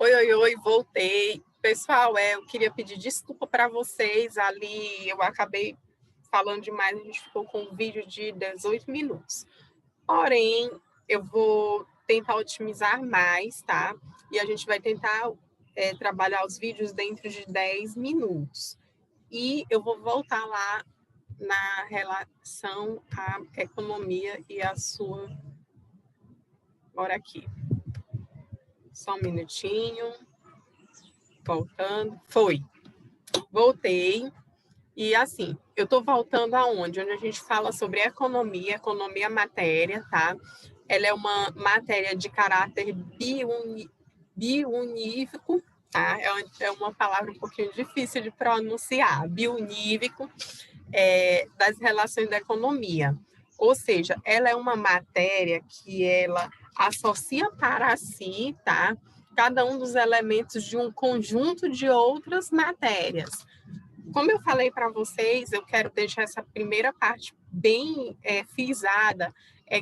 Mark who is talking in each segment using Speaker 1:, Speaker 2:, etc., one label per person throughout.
Speaker 1: Oi, voltei. Pessoal, eu queria pedir desculpa para vocês ali, eu acabei falando demais, a gente ficou com um vídeo de 18 minutos. Porém, eu vou tentar otimizar mais, tá? E a gente vai tentar trabalhar os vídeos dentro de 10 minutos. E eu vou voltar lá na relação à economia e a sua... Bora aqui. Só um minutinho. Voltando. Voltei. E assim, eu estou voltando aonde? Onde a gente fala sobre economia matéria, tá? Ela é uma matéria de caráter biunívoco, tá? É uma palavra um pouquinho difícil de pronunciar, biunívoco, das relações da economia. Ou seja, ela é uma matéria que ela associa para si, tá? Cada um dos elementos de um conjunto de outras matérias. Como eu falei para vocês, eu quero deixar essa primeira parte bem frisada,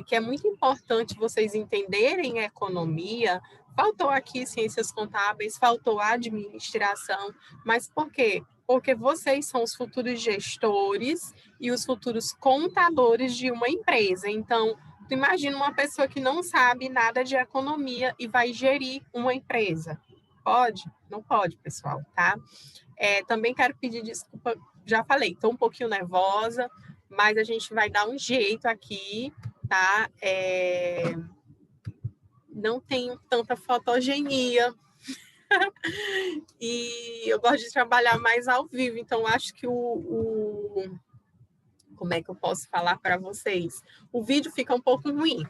Speaker 1: que é muito importante vocês entenderem a economia. Faltou aqui ciências contábeis, faltou administração, mas por quê? Porque vocês são os futuros gestores e os futuros contadores de uma empresa. Então, tu imagina uma pessoa que não sabe nada de economia e vai gerir uma empresa. Pode? Não pode, pessoal, tá? Também quero pedir desculpa, já falei, estou um pouquinho nervosa, mas a gente vai dar um jeito aqui, tá? Não tenho tanta fotogenia e eu gosto de trabalhar mais ao vivo, então acho que como é que eu posso falar para vocês? O vídeo fica um pouco ruim.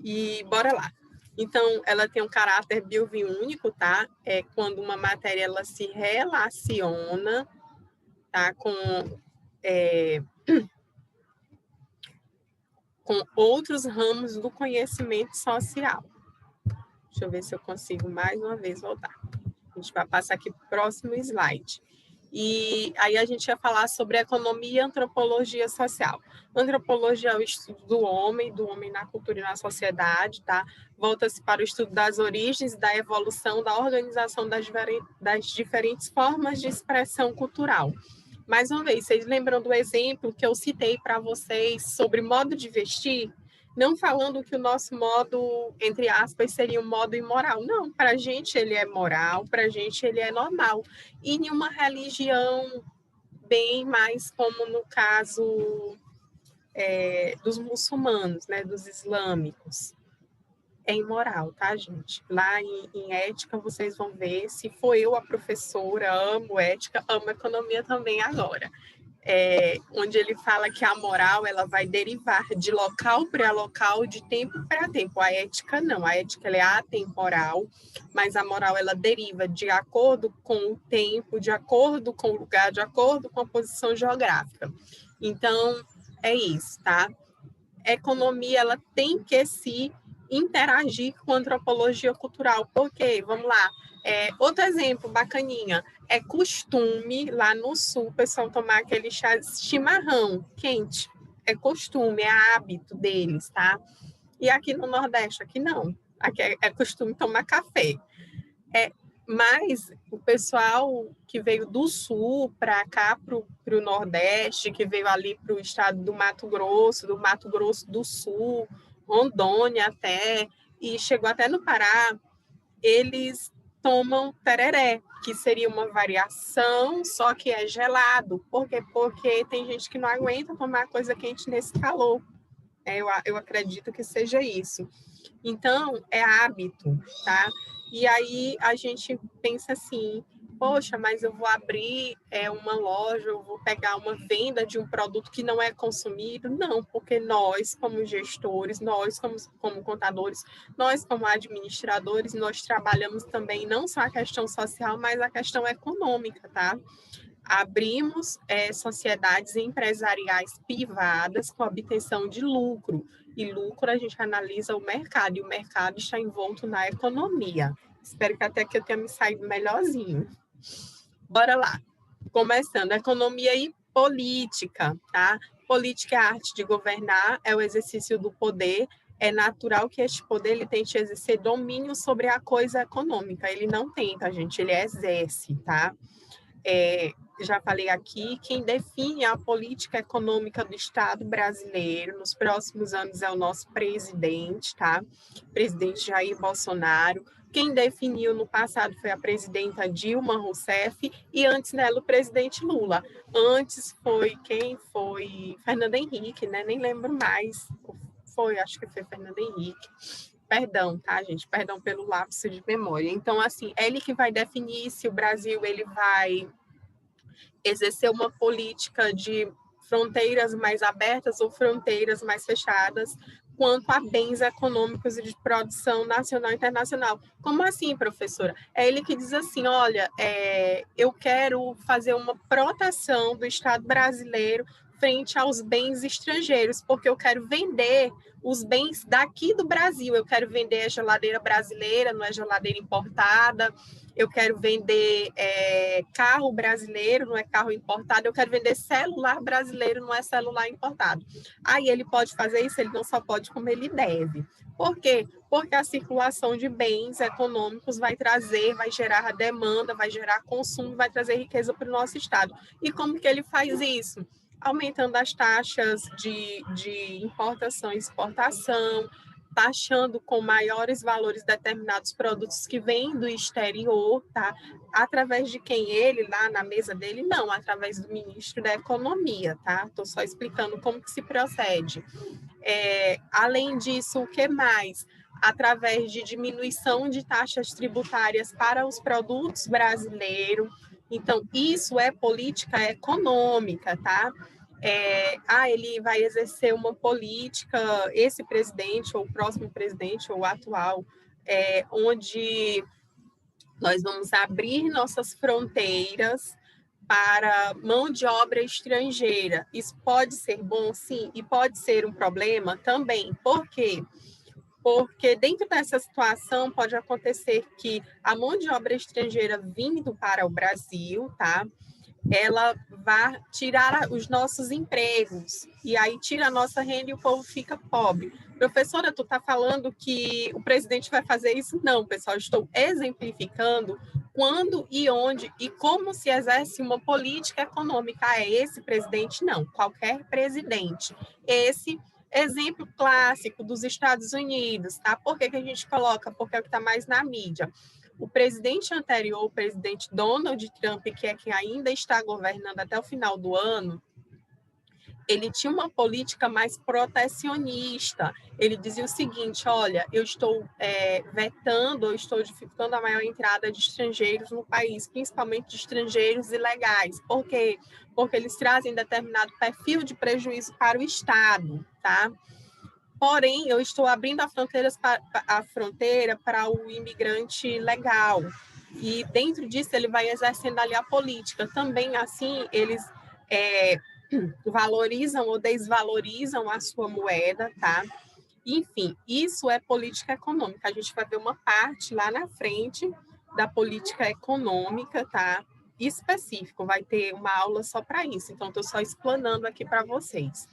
Speaker 1: E bora lá. Então, ela tem um caráter biúnico, tá? É quando uma matéria ela se relaciona, tá? Com outros ramos do conhecimento social. Deixa eu ver se eu consigo mais uma vez voltar. A gente vai passar aqui para o próximo slide. E aí a gente ia falar sobre economia e antropologia social. Antropologia é o estudo do homem na cultura e na sociedade, tá? Volta-se para o estudo das origens, da evolução, da organização das diferentes formas de expressão cultural. Mais uma vez, vocês lembram do exemplo que eu citei para vocês sobre modo de vestir? Não falando que o nosso modo, entre aspas, seria um modo imoral. Não, para a gente ele é moral, para a gente ele é normal. E em uma religião bem mais como no caso dos muçulmanos, né, dos islâmicos. É imoral, tá, gente? Lá em ética vocês vão ver, se for eu a professora, amo ética, amo economia também agora. Onde ele fala que a moral ela vai derivar de local para local, de tempo para tempo. A ética não, a ética ela é atemporal, mas a moral ela deriva de acordo com o tempo, de acordo com o lugar, de acordo com a posição geográfica. Então, é isso, tá? A economia ela tem que se interagir com a antropologia cultural. Por quê? Vamos lá. Outro exemplo bacaninha. É costume lá no sul o pessoal tomar aquele chá chimarrão quente. É costume, é hábito deles, tá? E aqui no Nordeste, aqui não. Aqui é costume tomar café. Mas o pessoal que veio do sul para cá, para o Nordeste, que veio ali para o estado do Mato Grosso do Sul, Rondônia até, e chegou até no Pará, eles tomam tereré, que seria uma variação, só que é gelado. Por quê? Porque tem gente que não aguenta tomar coisa quente nesse calor. Eu acredito que seja isso. Então, é hábito, tá? E aí a gente pensa assim, poxa, mas eu vou abrir uma loja, eu vou pegar uma venda de um produto que não é consumido. Não, porque nós, como gestores, nós, como contadores, nós, como administradores, nós trabalhamos também não só a questão social, mas a questão econômica, tá? Abrimos sociedades empresariais privadas com obtenção de lucro. E lucro a gente analisa o mercado, e o mercado está envolto na economia. Espero que até que eu tenha me saído melhorzinho. Bora lá. Começando, economia e política, tá? Política é a arte de governar, é o exercício do poder é natural que este poder ele tente exercer domínio sobre a coisa econômica. Ele não tenta, gente, ele exerce, tá? Já falei aqui, quem define a política econômica do Estado brasileiro nos próximos anos é o nosso presidente, tá? Presidente Jair Bolsonaro. Quem definiu no passado foi a presidenta Dilma Rousseff e antes dela o presidente Lula. Antes foi quem foi? Fernando Henrique, né? Nem lembro mais. Acho que foi Fernando Henrique. Perdão, tá, gente? Perdão pelo lapso de memória. Então, assim, é ele que vai definir se o Brasil ele vai exercer uma política de fronteiras mais abertas ou fronteiras mais fechadas quanto a bens econômicos e de produção nacional e internacional. Como assim, professora? É ele que diz assim, olha, eu quero fazer uma proteção do Estado brasileiro frente aos bens estrangeiros, porque eu quero vender os bens daqui do Brasil, eu quero vender a geladeira brasileira, não é geladeira importada, eu quero vender carro brasileiro, não é carro importado, eu quero vender celular brasileiro, não é celular importado. Aí ele pode fazer isso, ele não só pode, como ele deve. Por quê? Porque a circulação de bens econômicos vai gerar demanda, vai gerar consumo, vai trazer riqueza para o nosso Estado. E como que ele faz isso? Aumentando as taxas de importação e exportação, taxando com maiores valores determinados produtos que vêm do exterior, tá? Através de quem? Ele, lá na mesa dele? Não, através do ministro da Economia, tá? Estou só explicando como que se procede. Além disso, o que mais? Através de diminuição de taxas tributárias para os produtos brasileiros. Então, isso é política econômica, tá? Ele vai exercer uma política, esse presidente, ou o próximo presidente, ou o atual, onde nós vamos abrir nossas fronteiras para mão de obra estrangeira. Isso pode ser bom, sim, e pode ser um problema também. Por quê? Porque dentro dessa situação pode acontecer que a mão de obra estrangeira vindo para o Brasil, tá? Ela vai tirar os nossos empregos, e aí tira a nossa renda e o povo fica pobre. Professora, tu está falando que o presidente vai fazer isso? Não, pessoal, estou exemplificando quando e onde e como se exerce uma política econômica. Esse presidente? Não, qualquer presidente. Esse exemplo clássico dos Estados Unidos, tá? Por que a gente coloca? Porque é o que está mais na mídia. O presidente anterior, o presidente Donald Trump, que é quem ainda está governando até o final do ano, ele tinha uma política mais protecionista. Ele dizia o seguinte, olha, eu estou vetando, eu estou dificultando a maior entrada de estrangeiros no país, principalmente de estrangeiros ilegais. Por quê? Porque eles trazem determinado perfil de prejuízo para o Estado, tá? Porém, eu estou abrindo a fronteira para o imigrante legal. E dentro disso ele vai exercendo ali a política. Também assim, eles valorizam ou desvalorizam a sua moeda, tá? Enfim, isso é política econômica. A gente vai ver uma parte lá na frente da política econômica, tá? Específico, vai ter uma aula só para isso. Então, estou só explanando aqui para vocês.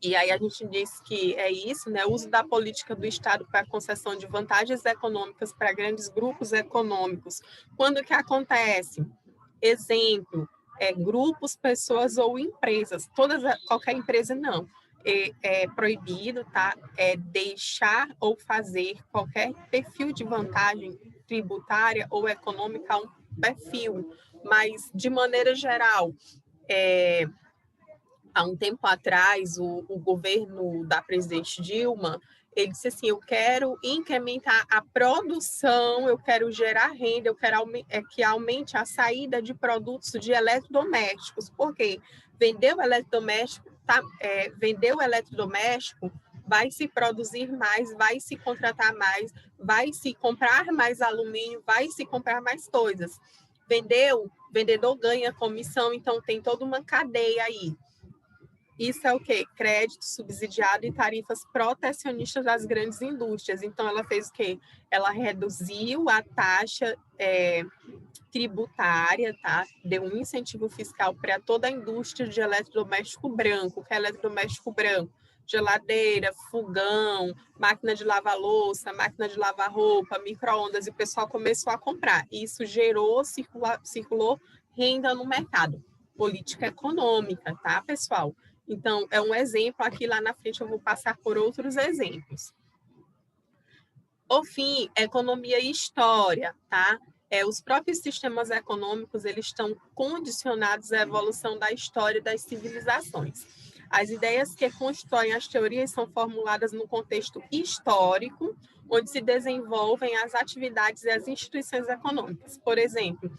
Speaker 1: E aí a gente diz que é isso, né? O uso da política do Estado para a concessão de vantagens econômicas para grandes grupos econômicos. Quando que acontece? Exemplo, grupos, pessoas ou empresas. Qualquer empresa não. É proibido, tá? Deixar ou fazer qualquer perfil de vantagem tributária ou econômica a um perfil. Mas, de maneira geral, há um tempo atrás, o governo da presidente Dilma, ele disse assim, eu quero incrementar a produção, eu quero gerar renda, eu quero que aumente a saída de produtos de eletrodomésticos. Por quê? Vendeu o eletrodoméstico, vai se produzir mais, vai se contratar mais, vai se comprar mais alumínio, vai se comprar mais coisas. Vendeu, vendedor ganha comissão, então tem toda uma cadeia aí. Isso é o quê? Crédito subsidiado e tarifas protecionistas das grandes indústrias. Então, ela fez o quê? Ela reduziu a taxa tributária, tá? Deu um incentivo fiscal para toda a indústria de eletrodoméstico branco. O que é eletrodoméstico branco? geladeira, fogão, máquina de lavar louça, máquina de lavar roupa, micro-ondas, e o pessoal começou a comprar. E isso circulou renda no mercado. Política econômica, tá, pessoal? Então, é um exemplo. Aqui lá na frente eu vou passar por outros exemplos. Por fim, economia e história, tá? Os próprios sistemas econômicos, eles estão condicionados à evolução da história das civilizações. As ideias que constroem as teorias são formuladas no contexto histórico, onde se desenvolvem as atividades e as instituições econômicas. Por exemplo,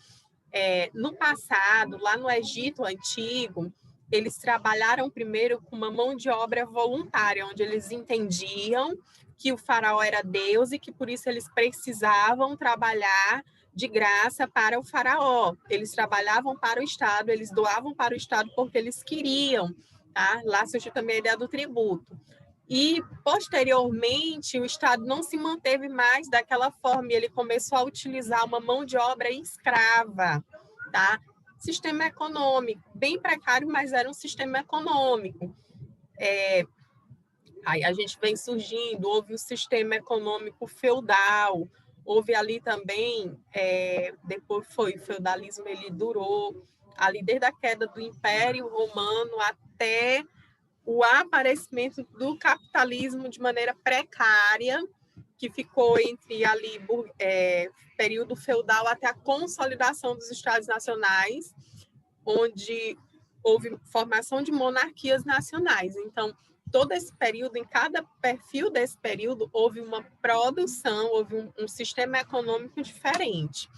Speaker 1: no passado, lá no Egito Antigo, eles trabalharam primeiro com uma mão de obra voluntária, onde eles entendiam que o faraó era Deus e que por isso eles precisavam trabalhar de graça para o faraó. Eles trabalhavam para o Estado, eles doavam para o Estado porque eles queriam. Tá? Lá surgiu também a ideia do tributo. E, posteriormente, o Estado não se manteve mais daquela forma e ele começou a utilizar uma mão de obra escrava. Tá? Sistema econômico, bem precário, mas era um sistema econômico. Aí a gente vem surgindo, houve o sistema econômico feudal, houve ali também, depois foi o feudalismo, ele durou ali desde a queda do Império Romano até o aparecimento do capitalismo de maneira precária, que ficou entre ali período feudal até a consolidação dos Estados Nacionais, onde houve formação de monarquias nacionais. Então, todo esse período, em cada perfil desse período, houve uma produção, houve um sistema econômico diferente.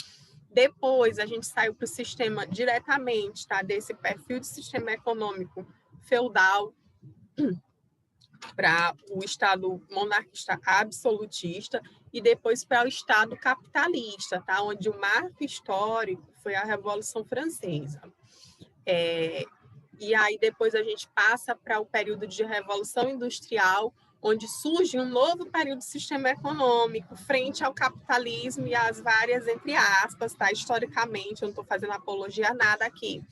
Speaker 1: Depois, a gente saiu para o sistema diretamente, tá? Desse perfil de sistema econômico feudal para o Estado monarquista absolutista e depois para o Estado capitalista, tá? Onde o marco histórico foi a Revolução Francesa. E aí depois a gente passa para o período de Revolução Industrial, onde surge um novo período de sistema econômico frente ao capitalismo e às várias, entre aspas, tá? Historicamente, eu não estou fazendo apologia a nada aqui,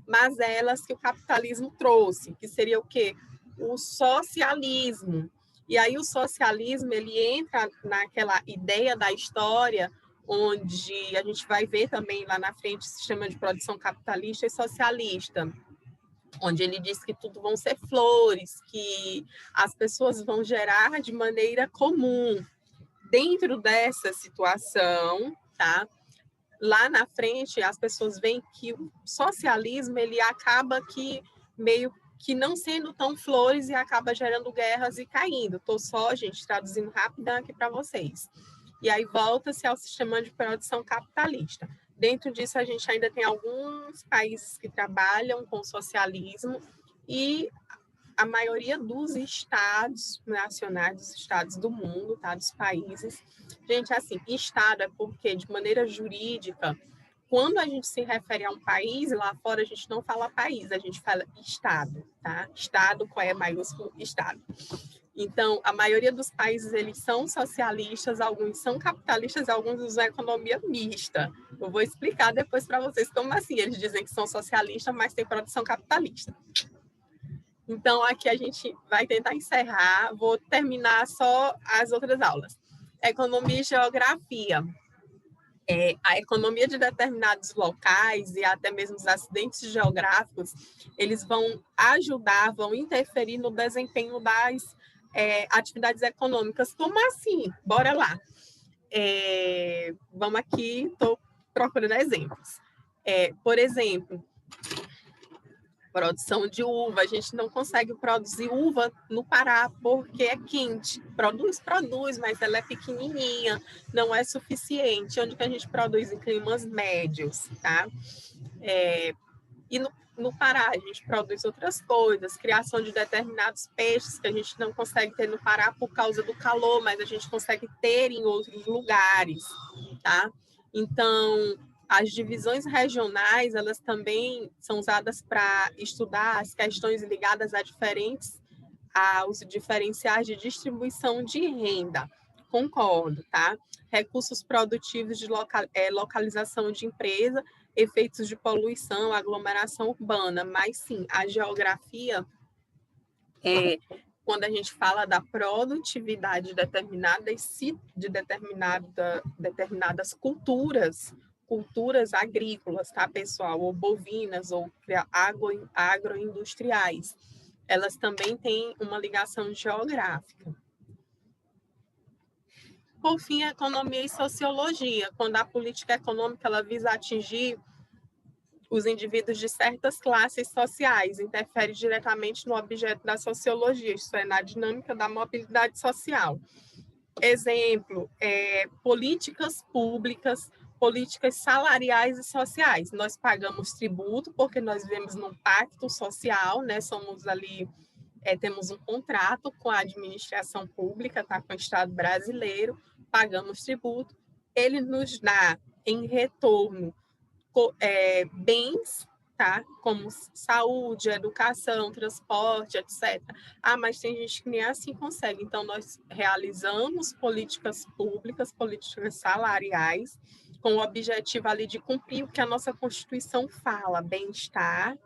Speaker 1: mas elas que o capitalismo trouxe, que seria o quê? O socialismo. E aí o socialismo, ele entra naquela ideia da história, onde a gente vai ver também lá na frente o sistema de produção capitalista e socialista, onde ele diz que tudo vão ser flores, que as pessoas vão gerar de maneira comum. Dentro dessa situação, tá? Lá na frente, as pessoas veem que o socialismo ele acaba que meio que não sendo tão flores e acaba gerando guerras e caindo. Estou só, gente, traduzindo rapidão aqui para vocês. E aí volta-se ao sistema de produção capitalista. Dentro disso, a gente ainda tem alguns países que trabalham com socialismo e a maioria dos estados nacionais, dos estados do mundo, tá? Dos países. Gente, assim, estado é porque, de maneira jurídica, quando a gente se refere a um país, lá fora a gente não fala país, a gente fala estado, tá? Estado, qual é maiúsculo? Estado. Então, a maioria dos países, eles são socialistas, alguns são capitalistas, alguns usam economia mista. Eu vou explicar depois para vocês como assim. Eles dizem que são socialistas, mas tem produção capitalista. Então, aqui a gente vai tentar encerrar, vou terminar só as outras aulas. Economia e geografia. A economia de determinados locais e até mesmo os acidentes geográficos, eles vão ajudar, vão interferir no desempenho das atividades econômicas. Como assim? Bora lá. Vamos aqui, estou procurando exemplos. Por exemplo, produção de uva. A gente não consegue produzir uva no Pará porque é quente. Produz, mas ela é pequenininha, não é suficiente. Onde que a gente produz? Em climas médios, tá? E no Pará a gente produz outras coisas, criação de determinados peixes que a gente não consegue ter no Pará por causa do calor, mas a gente consegue ter em outros lugares, tá? Então, as divisões regionais, elas também são usadas para estudar as questões ligadas aos diferenciais de distribuição de renda. Concordo, tá? Recursos produtivos de localização de empresa, efeitos de poluição, aglomeração urbana. Mas, sim, a geografia, quando a gente fala da produtividade de determinadas culturas agrícolas, tá, pessoal? Ou bovinas, ou agroindustriais. Elas também têm uma ligação geográfica. Por fim, economia e sociologia, quando a política econômica ela visa atingir os indivíduos de certas classes sociais, interfere diretamente no objeto da sociologia, isto é, na dinâmica da mobilidade social. Exemplo, políticas públicas, políticas salariais e sociais. Nós pagamos tributo porque nós vivemos num pacto social, né? Somos ali, temos um contrato com a administração pública, tá? Com o Estado brasileiro, pagamos tributo, ele nos dá em retorno bens, tá? Como saúde, educação, transporte, etc. Ah, mas tem gente que nem assim consegue. Então, nós realizamos políticas públicas, políticas salariais, com o objetivo ali de cumprir o que a nossa Constituição fala: bem-estar,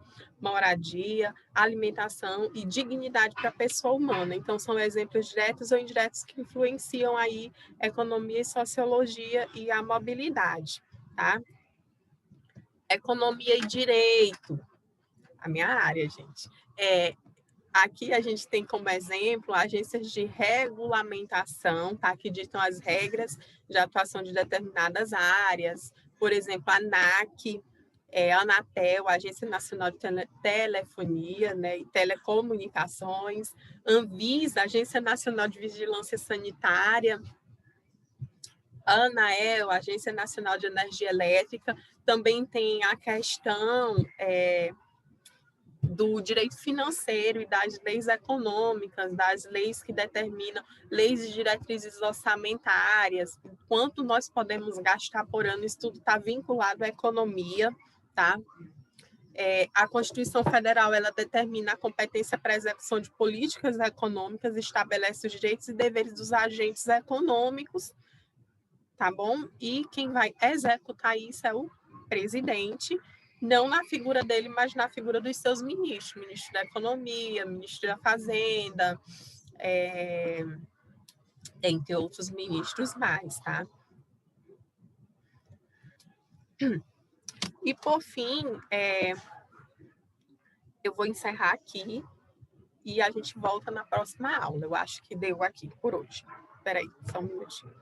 Speaker 1: moradia, alimentação e dignidade para a pessoa humana. Então, são exemplos diretos ou indiretos que influenciam aí economia e sociologia e a mobilidade, tá? Economia e direito, a minha área, gente. Aqui a gente tem como exemplo agências de regulamentação, tá? Que ditam as regras de atuação de determinadas áreas. Por exemplo, a ANAC, a Anatel, a Agência Nacional de Telefonia, né, e Telecomunicações, Anvisa, Agência Nacional de Vigilância Sanitária, ANAEL, Agência Nacional de Energia Elétrica. Também tem a questão do direito financeiro e das leis econômicas, das leis que determinam, leis e diretrizes orçamentárias, quanto nós podemos gastar por ano, isso tudo está vinculado à economia, tá? A Constituição Federal, ela determina a competência para a execução de políticas econômicas, estabelece os direitos e deveres dos agentes econômicos, tá bom? E quem vai executar isso é o presidente, não na figura dele, mas na figura dos seus ministros, ministro da Economia, ministro da Fazenda, entre outros ministros mais, tá? E, por fim, eu vou encerrar aqui e a gente volta na próxima aula. Eu acho que deu aqui por hoje. Espera aí, só um minutinho.